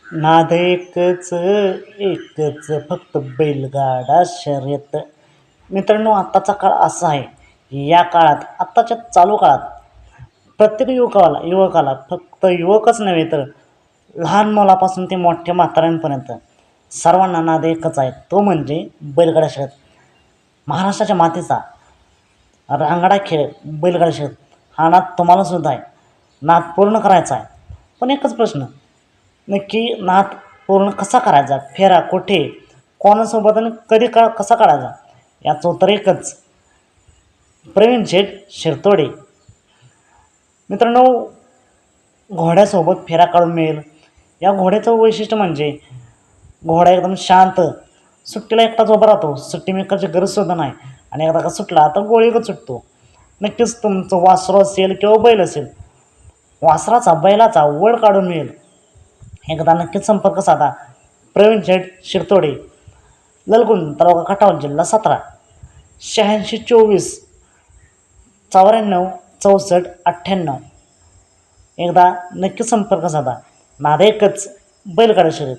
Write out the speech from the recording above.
नाद एकच एकच फक्त बैलगाडा शर्यत. मित्रांनो, आत्ताचा काळ असा आहे की या काळात आत्ताच्या चालू काळात प्रत्येक युवकाला फक्त युवकच नव्हे तर लहान मुलापासून ते मोठ्या म्हाताऱ्यांपर्यंत सर्वांना नाद एकच आहे, तो म्हणजे बैलगाडा शर्यत. महाराष्ट्राच्या मातीचा रांगडा खेळ बैलगाडा शर्यत हा नाद तुम्हाला सुद्धा आहे. नाद पूर्ण करायचा आहे, पण एकच प्रश्न, नक्की नाद पूर्ण कसा करायचा, फेरा कुठे, कोणासोबत आणि कधी कसा काढायचा, याचं उत्तर एकच, प्रवीण शेठ शिरतोडे. मित्रांनो, घोड्यासोबत फेरा काढून मिळेल. या घोड्याचं वैशिष्ट्य म्हणजे घोडा एकदम शांत, सुट्टीला एकटाच उभा राहतो, सुट्टी मेकरची गरजसुद्धा नाही, आणि एकदा का सुटला तर गोळीगत सुटतो. नक्कीच तुमचं वासरू असेल किंवा बैल असेल, वासराचा बैलाचा वळ काढून मिळेल. एकदा नक्कीच संपर्क साधा. प्रवीण शेठ शिरतोडे, ललगुण, तालुका खटाव, जिल्हा सातारा. 8624 94 64 98. एकदा नक्की संपर्क साधा. नाद एकच, बैलगाडा शर्यत.